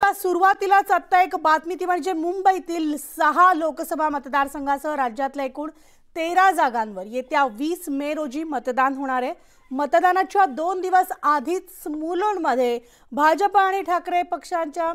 आता सुरुवातीलाच आता एक बातमी ती म्हणजे मुंबईतील 6 लोकसभा मतदारसंघासह राज्यातल्या एकूण 13 जागांवर येत्या 20 मे रोजी मतदान होणार आहे। मतदानाच्या 2 दिवस आधीच मुलुंडमध्ये भाजप आणि ठाकरे पक्षांच्या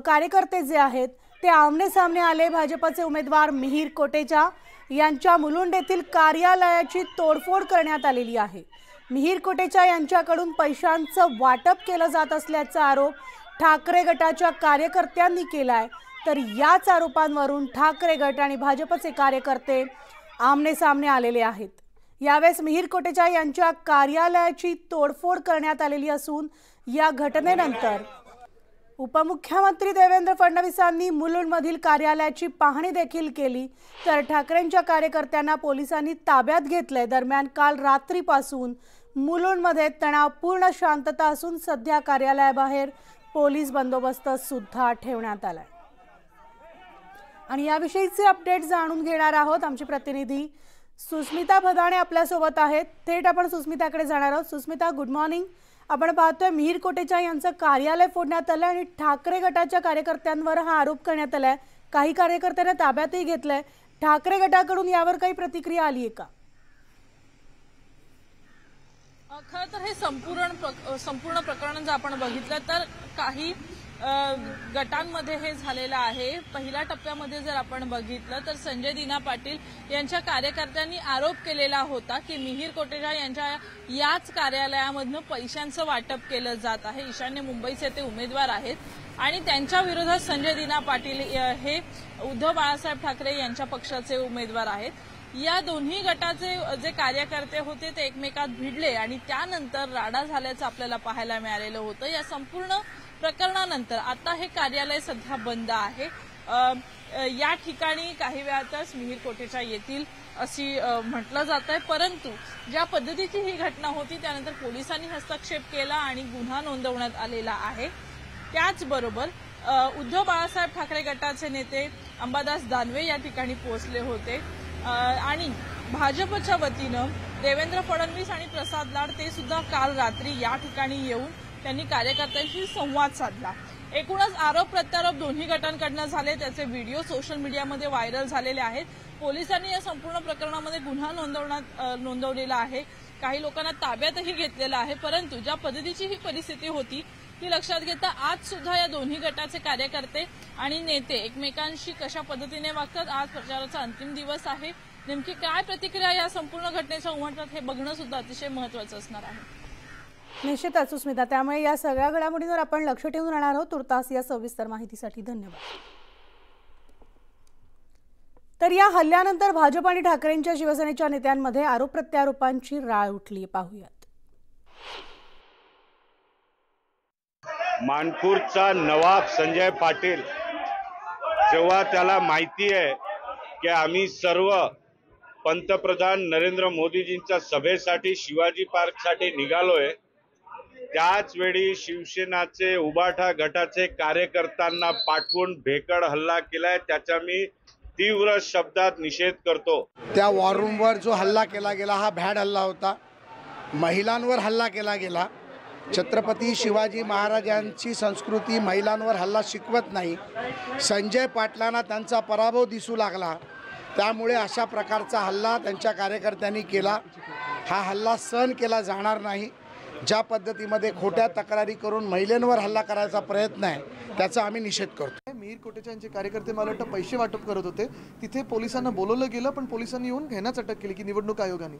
कार्यकर्ते जे आहेत ते आमने सामने आले। भाजपचे उमेदवार मिहिर कोटेचा यांच्या मुलुंड येथील कार्यालयाची तोडफोड करण्यात आलेली आहे। मिहिर कोटेचा यांच्याकडून पैशांचं वाटप केलं जात असल्याचा आरोप ठाकरे गटाच्या कार्यकर्त्यांनी केलाय। तर याच आरोपांवरून ठाकरे गट आणि भाजपचे कार्यकर्ते आमने सामने आलेले आहेत। यावेळेस मिहिर कोटेचा यांच्या कार्यालयाची तोडफोड करण्यात आलेली असून या घटनेनंतर उपमुख्यमंत्री देवेंद्र फडणवीसांनी मुलुंडमधील कार्यालयाची पाहणी देखील केली। तर ठाकरेंच्या कार्यकर्त्यांना पोलिसांनी ताब्यात घेतले। दरम्यान काल रात्रीपासून मुलुंडमध्ये तणावपूर्ण शांतता असून सध्या कार्यालयाबाहेर पोलीस बंदोबस्त सुद्धा ठेवण्यात आलाय। आणि याविषयीचे अपडेट जाणून घेणार आहोत। आमचे प्रतिनिधी सुस्मिता भदाणे आपल्या सोबत आहेत। थेट आपण सुस्मिताकडे जाणार आहोत। Susmita, good morning. आपण पाहतोय मिहिर कोटेचा यांचं कार्यालय फोडण्यात आलं आणि ठाकरे गटाच्या कार्यकर्त्यांवर हा आरोप करण्यात आलाय। काही कार्यकर्त्यांना ताब्यातही घेतलंय। ठाकरे गटाकडून यावर काही प्रतिक्रिया आली आहे का? खरं तर हे संपूर्ण प्रकरण जर आपण बघितलं तर काही गटांमध्ये हे झालेलं आहे। पहिल्या टप्प्यामध्ये जर आपण बघितलं तर संजय दिना पाटील यांच्या कार्यकर्त्यांनी आरोप केलेला होता की मिहिर कोटेचा यांच्या याच कार्यालयामधून पैशांचं वाटप केलं जात आहे। ईशान्य मुंबईचे ते उमेदवार आहेत आणि त्यांच्या विरोधात संजय दिना पाटील हे उद्धव बाळासाहेब ठाकरे यांच्या पक्षाचे उमेदवार आहेत। या दोन्ही गटाचे जे कार्यकर्ते होते ते एकमेकात भिडले आणि त्यानंतर राडा झाल्याचं आपल्याला पाहायला मिळालेलं होतं। या संपूर्ण प्रकरणानंतर आता हे कार्यालय सध्या बंद आहे। या ठिकाणी काही वेळातच मिहिर कोटेचा येतील अशी म्हटलं जात आहे। परंतु ज्या पद्धतीची ही घटना होती त्यानंतर पोलिसांनी हस्तक्षेप केला आणि गुन्हा नोंदवण्यात आलेला आहे। त्याचबरोबर उद्धव बाळासाहेब ठाकरे गटाचे नेते अंबादास दानवे या ठिकाणी पोहोचले होते आणि भाजपच्या वतीनं देवेंद्र फडणवीस आणि प्रसाद लाड ते सुद्धा काल रात्री या ठिकाणी येऊन त्यांनी कार्यकर्त्यांशी संवाद साधला। एकूणच आरोप प्रत्यारोप दोन्ही गटांकडून झाले, त्याचे व्हिडिओ सोशल मीडियामध्ये व्हायरल झालेले आहेत। पोलिसांनी या संपूर्ण प्रकरणामध्ये गुन्हा नोंदवलेला आहे। काही लोकांना ताब्यातही घेतलेला आहे। परंतु ज्या पद्धतीची ही परिस्थिती होती ती लक्षात घेता आज सुद्धा या दोन्ही गटाचे कार्यकर्ते आणि नेते एकमेकांशी कशा पद्धतीने वागतात। आज प्रचाराचा अंतिम दिवस आहे। नेमकी काय प्रतिक्रिया या संपूर्ण घटनेच्या उमटतात हे बघणं सुद्धा अतिशय महत्त्वाचं असणार आहे। निश्चितच सुस्मिता, त्यामुळे या सगळ्या घडामोडींवर आपण लक्ष ठेवून राहणार आहोत। तुर्तास या सविस्तर माहितीसाठी धन्यवाद। तर या हल्ल्यानंतर भाजप आणि ठाकरेंच्या शिवसेनेच्या नेत्यांमध्ये आरोप प्रत्यारोपांची राळ उठली। पाहूयात। मानपूरचा नवाब संजय पाटील जेव्हा त्याला माहिती आहे की आम्ही सर्व पंतप्रधान नरेंद्र मोदीजींच्या सभेसाठी शिवाजी पार्कसाठी निघालोय, त्याच वेळी शिवसेनाचे उबाठा गटाचे कार्यकर्त्यांना पाठवून भेकड हल्ला केलाय। त्याचा मी तीव्र शब्दात निषेध करतो। त्या वॉर रूमवर जो हल्ला केला गेला हा भ्याड हल्ला होता। महिलांवर हल्ला केला गेला। छत्रपती शिवाजी महाराजांची संस्कृती महिलांवर हल्ला शिकवत नाही। संजय पाटलांना त्यांचा पराभव दिसू लागला, त्यामुळे अशा प्रकारचा हल्ला त्यांच्या कार्यकर्त्यांनी केला। हा हल्ला सहन केला जाणार नाही। ज्या पद्धतीमध्ये खोट्या तक्रारी करून महिलांवर हल्ला करायचा प्रयत्न आहे त्याचा आम्ही निषेध करतो। मिहिर कोटेचा यांचे कार्यकर्ते मला वाटतं पैसे वाटप करत होते, तिथे पोलिसांना बोलवलं गेलं पण पोलिसांनी येऊन घेण्यास अटक केली की निवडणूक आयोगाने।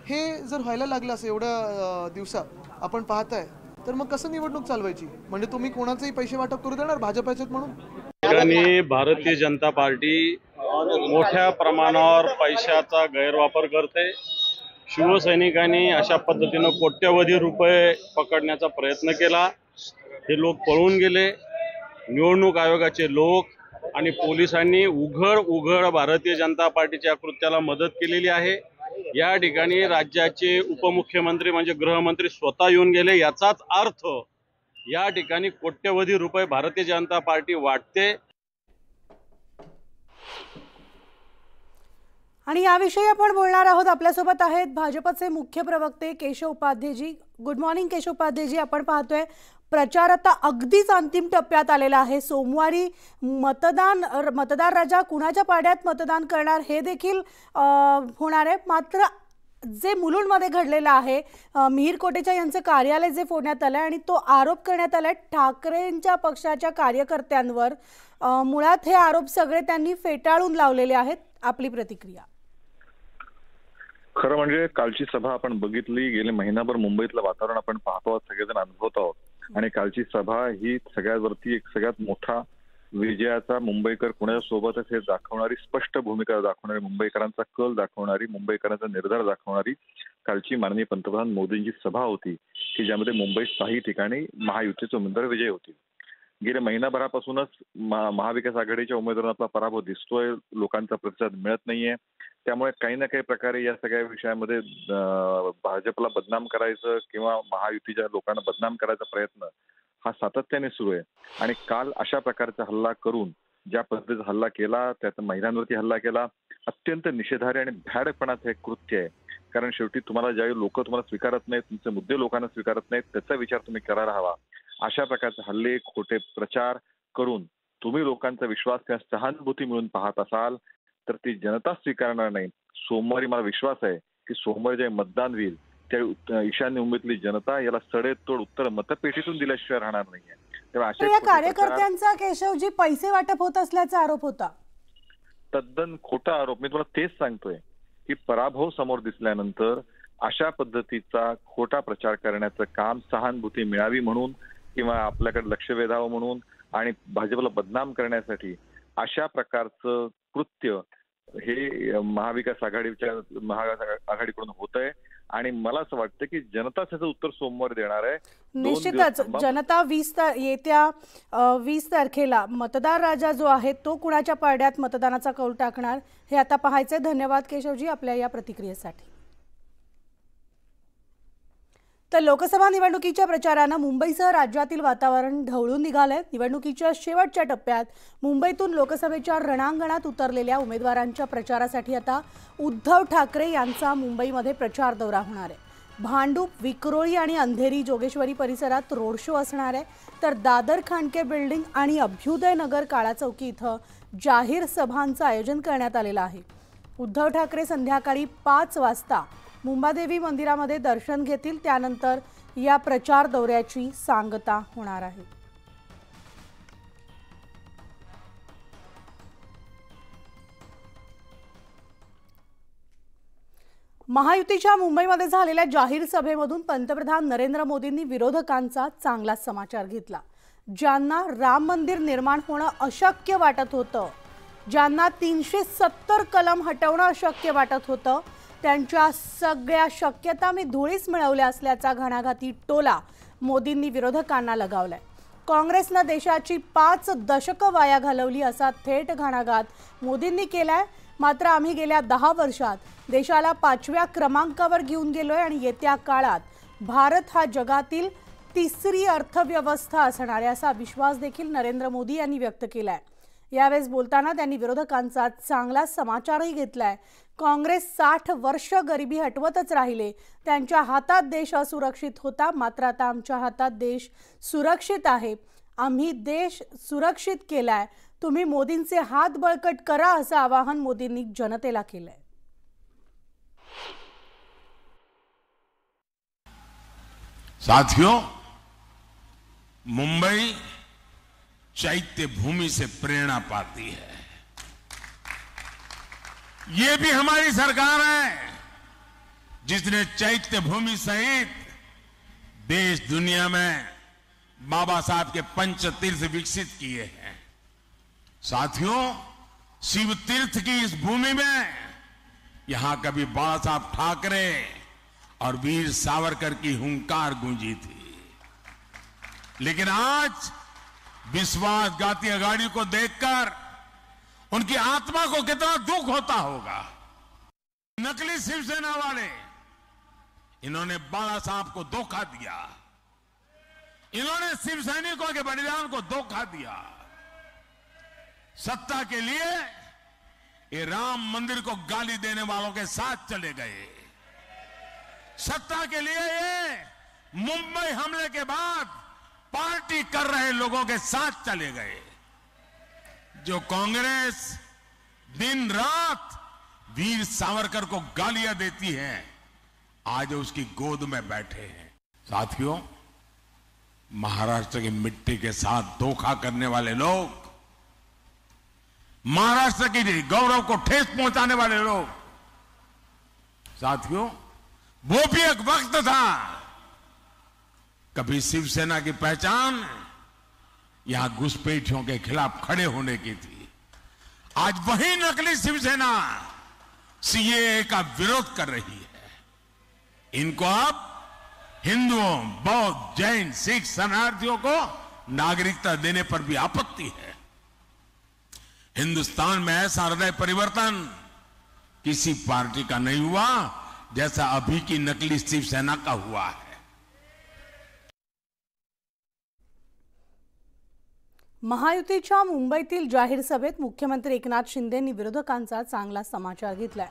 हे जर व्हायला लागलं असं एवढ्या दिवसात आपण पाहताय तर मग कसं निवडणूक चालवायची? म्हणजे तुम्ही कोणाचेही पैसे वाटप करू देणार भाजपाचेच म्हणून? भारतीय जनता पार्टी मोठ्या प्रमाणावर पैशाचा गैरवापर करते। शिवसैनिकांनी अशा पद्धतीने कोट्यवधी रुपये पकडण्याचा प्रयत्न केला। हे लोक पळून गेले। निवडणूक आयोगाचे लोक आणि पोलिसांनी उघड भारतीय जनता पार्टीच्या कृत्याला मदत केलेली आहे। या ठिकाणी राज्याचे उपमुख्यमंत्री म्हणजे गृहमंत्री स्वतः येऊन गेले। याचाच अर्थ या ठिकाणी कोट्यवधी रुपये भारतीय जनता पार्टी वाटते। आणि याविषयी आपण बोलणार आहोत। आपल्यासोबत आहेत भाजपचे मुख्य प्रवक्ते केशव उपाध्ये जी। गुड मॉर्निंग केशव उपाध्ये जी। आपण पाहतोय प्रचार आता अगदीच अंतिम टप्प्यात आलेला आहे. सोमवारी मतदार राजा कुणाच्या पाड्यात मतदान करणार हे देखील होणार आहे. मात्र जे मुलुंडमध्ये घडलेलं आहे, मिहीर कोटेचा यांचं कार्यालय जे फोडण्यात आलं आणि तो आरोप करण्यात आलाय ठाकरेंच्या पक्षाच्या कार्यकर्त्यांवर, मुळात हे आरोप सगळे त्यांनी फेटाळून लावलेले आहेत. आपली प्रतिक्रिया. खरं म्हणजे कालची सभा आपण बघितली, गेले महिनाभर मुंबईतलं वातावरण आपण पाहतो आहोत, सगळेजण अनुभवत आहोत. आणि कालची सभा ही सगळ्यावरती एक सगळ्यात मोठा विजयाचा, मुंबईकर कुणाच्या सोबतच हे दाखवणारी, स्पष्ट भूमिका दाखवणारी, मुंबईकरांचा कल दाखवणारी, मुंबईकरांचा निर्धार दाखवणारी कालची माननीय पंतप्रधान मोदींची सभा होती, की ज्यामध्ये मुंबईत काही ठिकाणी महायुतीचे उमेदवार विजयी होतील. गेल्या महिनाभरापासूनच महाविकास आघाडीच्या उमेदवारांना पराभव दिसतोय, लोकांचा प्रतिसाद मिळत नाहीये. त्यामुळे काही ना काही प्रकारे या सगळ्या विषयामध्ये भाजपला बदनाम करायचं किंवा महायुतीच्या लोकांना बदनाम करायचा प्रयत्न हा सातत्याने सुरू आहे. आणि काल अशा प्रकारचा हल्ला करून, ज्या पद्धतीचा हल्ला केला, त्यात महिलांवरती हल्ला केला, अत्यंत निषेधार्ह आणि भ्याडपणाचं एक कृत्य आहे. कारण शेवटी तुम्हाला ज्यावेळी लोक तुम्हाला स्वीकारत नाहीत, तुमचे मुद्दे लोकांना स्वीकारत नाहीत, त्याचा विचार तुम्ही करायला हवा. अशा प्रकारचे हल्ले, खोटे प्रचार करून तुम्ही लोकांचा विश्वास किंवा सहानुभूती मिळून पाहत असाल तर ती जनता स्वीकारणार नाही. सोमवारी मला विश्वास आहे की सोमवारी जे मतदान होईल त्या ईशान्य मुंबईतली जनता याला सडेतोड उत्तर मतपेटीतून दिल्याशिवाय राहणार नाहीये. तेव्हा तर या कार्यकर्त्यांचा केशवजी पैसे वाटप होत असल्याचा आरोप होता. तद्दन खोटा आरोप. मी तुम्हाला तेच सांगतोय की पराभव समोर दिसल्यानंतर अशा पद्धतीचा खोटा प्रचार करण्याचं काम, सहानुभूती मिळावी म्हणून किंवा आपल्याकडे लक्ष वेधावं म्हणून आणि भाजपला बदनाम करण्यासाठी अशा प्रकारचं कृत्य हे महाविकास आघाडीकडून होत आहे. आणि मला असं वाटतं की जनता त्याचं उत्तर सोमवार देणार आहे. निश्चितच जनता येत्या 20 तारखेला मतदार राजा जो आहे तो कुणाच्या पारड्यात मतदानाचा कौल टाकणार हे आता पाहायचंय. धन्यवाद केशवजी आपल्या या प्रतिक्रियेसाठी. तर लोकसभा निवडणुकीच्या प्रचारानं मुंबईसह राज्यातील वातावरण ढवळून निघालंय. निवडणुकीच्या शेवटच्या टप्प्यात मुंबईतून लोकसभेच्या रणांगणात उतरलेल्या उमेदवारांच्या प्रचारासाठी आता उद्धव ठाकरे यांचा मुंबईमध्ये प्रचार दौरा होणार आहे. भांडूप, विक्रोळी आणि अंधेरी जोगेश्वरी परिसरात रोड शो असणार आहे. तर दादर खांडके बिल्डिंग आणि अभ्युदय नगर काळा चौकी इथं जाहीर सभांचं आयोजन करण्यात आलेलं आहे. उद्धव ठाकरे संध्याकाळी 5 वाजता मुंबादेवी मंदिरामध्ये दर्शन घेतील. त्यानंतर या प्रचार दौऱ्याची सांगता होणार आहे. महायुतीच्या मुंबईमध्ये झालेल्या जाहीर सभेमधून पंतप्रधान नरेंद्र मोदींनी विरोधकांचा चांगला समाचार घेतला. ज्यांना राम मंदिर निर्माण होणं अशक्य वाटत होतं, ज्यांना 370 कलम हटवणं अशक्य वाटत होतं, त्यांच्या सगळ्या शक्यता मी धुळीस मिळवल्या असल्याचा घणाघाती टोला मोदींनी विरोधकांना लगावलाय. काँग्रेसनं देशाची 5 दशकं वाया घालवली असा थेट घणाघात मोदींनी केलाय. मात्र आम्ही गेल्या 10 वर्षात देशाला 5व्या क्रमांकावर घेऊन गेलोय आणि येत्या काळात भारत हा जगातील 3री अर्थव्यवस्था असणार आहे असा विश्वास देखील नरेंद्र मोदी यांनी व्यक्त केलाय. यावेळेस बोलताना त्यांनी विरोधकांचा चांगला समाचारही घेतलाय. काँग्रेस 60 वर्ष गरिबी हटवतच राहिले, त्यांच्या हातात देश असुरक्षित होता, मात्र आता आमच्या हातात देश सुरक्षित आहे. आम्ही देश सुरक्षित केलाय. तुम्ही मोदींचे हात बळकट करा असं आवाहन मोदींनी जनतेला केलंय. साथियों, मुंबई चैत्य भूमि से प्रेरणा पाती है. ये भी हमारी सरकार है जिसने चैत्य भूमि सहित देश दुनिया में बाबा साहब के पंचतीर्थ विकसित किए हैं. साथियों, शिव तीर्थ की इस भूमि में यहां कभी बाबा साहब ठाकरे और वीर सावरकर की हुंकार गूंजी थी. लेकिन आज विश्वासघाती अघाड़ी को देखकर उनकी आत्मा को कितना दुख होता होगा. नकली शिवसेना वाले, इन्होंने बाला साहब को धोखा दिया, इन्होंने शिव सैनिकों के बलिदान को धोखा दिया. सत्ता के लिए ये राम मंदिर को गाली देने वालों के साथ चले गए. सत्ता के लिए ये मुंबई हमले के बाद पार्टी कर रहे लोगों के साथ चले गए। जो कांग्रेस दिन रात वीर सावरकर को गालियां देती है, आज उसकी गोद में बैठे हैं। साथियों, महाराष्ट्र की मिट्टी के साथ धोखा करने वाले लोग, महाराष्ट्र की गौरव को ठेस पहुंचाने वाले लोग, साथियों वो भी एक वक्त था कभी शिवसेना की पहचान यहां घुसपैठियों के खिलाफ खड़े होने की थी। आज वही नकली शिवसेना सीएए का विरोध कर रही है। इनको अब हिंदुओं, बौद्ध, जैन, सिख शरणार्थियों को नागरिकता देने पर भी आपत्ति है। हिंदुस्तान में ऐसा हृदय परिवर्तन किसी पार्टी का नहीं हुआ जैसा अभी की नकली शिवसेना का हुआ है। महायुतीच्या मुंबईतील जाहीर सभेत मुख्यमंत्री एकनाथ शिंदेंनी विरोधकांचा चांगला समाचार घेतलाय।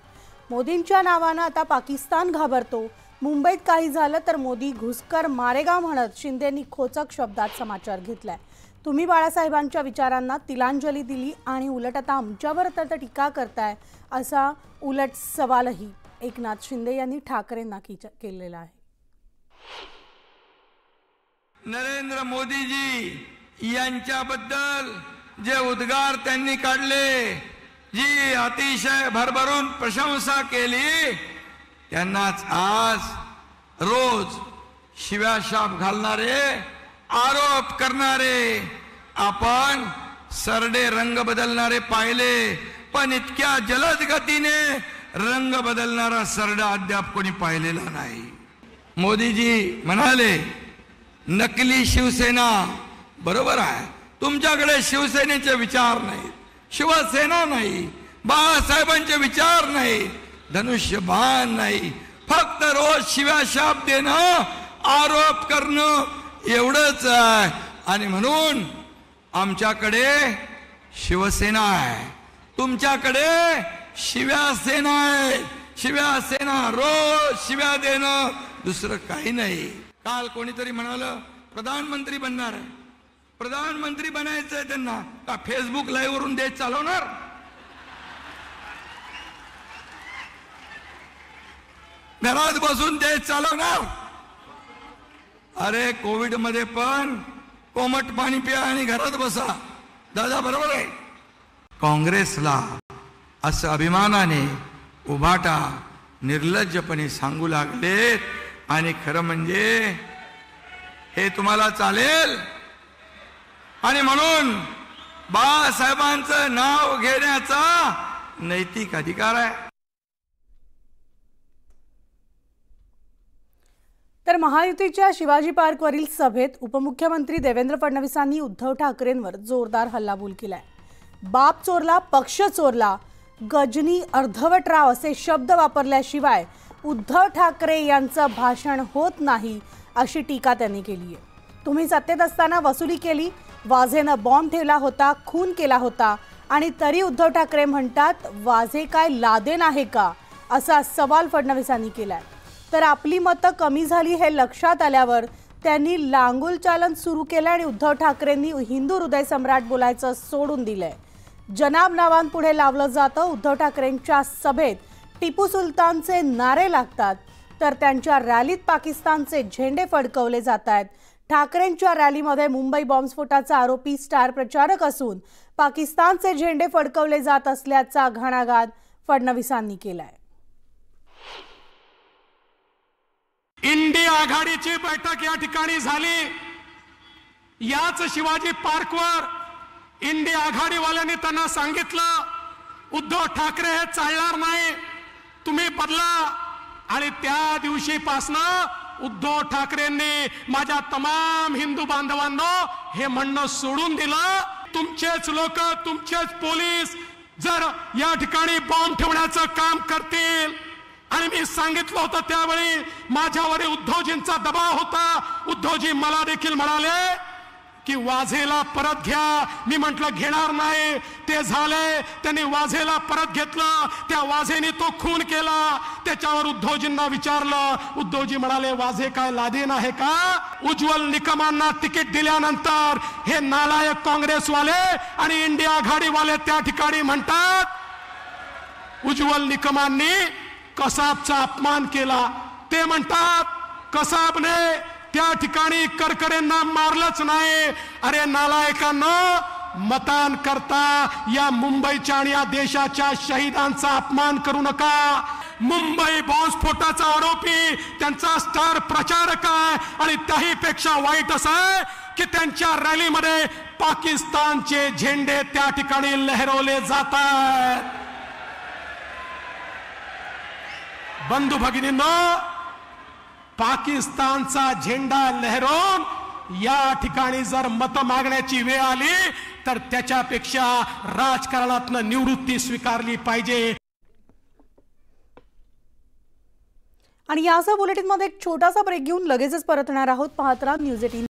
मोदींच्या नावानं आता पाकिस्तान घाबरतो, मुंबईत काही झालं तर मोदी घुसकर मारेगा म्हणत शिंदेंनी खोचक शब्दात समाचार घेतलाय। तुम्ही बाळासाहेबांच्या विचारांना तिलांजली दिली आणि उलट आता आमच्यावर तर टीका करताय, असा उलट सवालही एकनाथ शिंदे यांनी ठाकरेंना केलेला आहे। नरेंद्र मोदीजी यांच्याबद्दल जे उद्गार त्यांनी काढले, जी अतिशय भरभरून प्रशंसा केली, त्यांनाच आज रोज शिव्याशाप घालणारे, आरोप करणारे, आपण सरडे रंग बदलणारे पाहिले, पण इतक्या जलद गतीने रंग बदलणारा सरडा अद्याप कोणी पाहिलेला नाही। मोदीजी म्हणाले नकली शिवसेना, बरोबर आहे, तुमच्याकडे शिवसेनेचे विचार नाहीत, शिवसेना नाही, बाळासाहेबांचे विचार नाही, धनुष्यबाण नाही, फक्त रोज शिव्याशाप देणं, आरोप करणं एवढंच आहे। आणि म्हणून आमच्याकडे शिवसेना आहे, तुमच्याकडे शिव्यासेना आहे। शिव्यासेना, रोज शिव्या देणं, दुसरं काही नाही। काल कोणीतरी म्हणालं प्रधानमंत्री बनणार आहे, प्रधानमंत्री बनायचंय त्यांना, का फेसबुक लाईव्ह वरून देश चालवणार? घरात बसून देश चालवणार? अरे कोविड मध्ये पण कोमट पाणी प्या आणि घरात बसा, दादा बरोबर आहे। काँग्रेसला असं अभिमानाने उभाटा निर्लज्जपणे सांगू लागलेत, आणि खरं म्हणजे हे तुम्हाला चालेल? आणि म्हणून बाळासाहेबांचं नाव घेण्याचा नैतिक अधिकार आहे। तर महायुतीच्या शिवाजी पार्कवरील सभेत उपमुख्यमंत्री देवेंद्र फडणवीसांनी उद्धव ठाकरेंवर जोरदार हल्लाबोल केलाय। बाप चोरला, पक्ष चोरला, गजनी अर्धवट राव असे शब्द वापरल्याशिवाय उद्धव ठाकरे यांचं भाषण होत नाही, अशी टीका त्यांनी केली आहे। तुम्ही सत्तेत असताना वसुली केली, वाझेनं बॉम्ब ठेवला होता, खून केला होता, आणि तरी उद्धव ठाकरे म्हणतात वाझे काय लादेन आहे का, असा सवाल फडणवीसांनी केलाय। तर आपली मतं कमी झाली हे लक्षात आल्यावर त्यांनी लांगुल चालन सुरू केलं आणि उद्धव ठाकरेंनी हिंदू हृदय सम्राट बोलायचं सोडून दिलंय। जनाब नावांपुढे लावलं जातं। उद्धव ठाकरेंच्या सभेत टिपू सुलतानचे नारे लागतात, तर त्यांच्या रॅलीत पाकिस्तानचे झेंडे फडकवले जात आहेत। ठाकरेंच्या रॅलीमध्ये मुंबई बॉम्बस्फोटाचा आरोपी स्टार प्रचारक असून पाकिस्तानचे झेंडे फडकवले जात असल्याचा घणाघात फडणवीसांनी केलाय। इंडिया आघाडीची बैठक या ठिकाणी झाली। याच शिवाजी पार्कवर इंडिया आघाडीवाल्यांनी त्यांना सांगितलं उद्धव ठाकरे हे चालणार नाही, तुम्ही बदला। आणि त्या दिवशीपासनं उद्धव ठाकरेंनी माझ्या तमाम हिंदू बांधवांना हे म्हणणं सोडून दिलं, तुमचेच लोक, तुमचेच पोलीस जर या ठिकाणी बॉम्ब ठेवण्याचं काम करतील, आणि मी सांगितलं होतं त्यावेळी माझ्यावर उद्धवजींचा दबाव होता, उद्धवजी मला देखील म्हणाले की वाझेला परत घ्या. मी म्हटलं घेणार नाही. ते झालंय, त्यांनी वाझेला परत घेतलं. त्या वाझेने तो खून केला. त्याच्यावर उद्धवजींना विचारलं, उद्धवजी म्हणाले वाझे काय लादेन आहे का? उज्ज्वल निकमांना तिकीट दिल्यानंतर हे नालायक काँग्रेसवाले आणि इंडिया आघाडीवाले त्या ठिकाणी म्हणतात उज्ज्वल निकमांनी कसाबचा अपमान केला. ते म्हणतात कसाबने त्या ठिकाणी करकरेंना मारलंच नाही. अरे नालायकांनो, मतान करता या मुंबईच्या आणि या देशाच्या शहीदांचा अपमान करू नका. मुंबई बॉम्बस्फोटाचा आरोपी त्यांचा स्टार प्रचारक आहे आणि त्याही पेक्षा वाईट असं आहे की त्यांच्या रॅलीमध्ये पाकिस्तानचे झेंडे त्या ठिकाणी लहरवले जातात. बंधू भगिनींनो, पाकिस्तानचा झेंडा लहरवून या ठिकाणी जर मत मागण्याची वेळ आली तर त्याच्यापेक्षा राजकारणातनं निवृत्ती स्वीकारली पाहिजे. आणि यासह बुलेटिनमध्ये एक छोटासा ब्रेक घेऊन लगेचच परतणार आहोत. पाहत राहा न्यूज 18.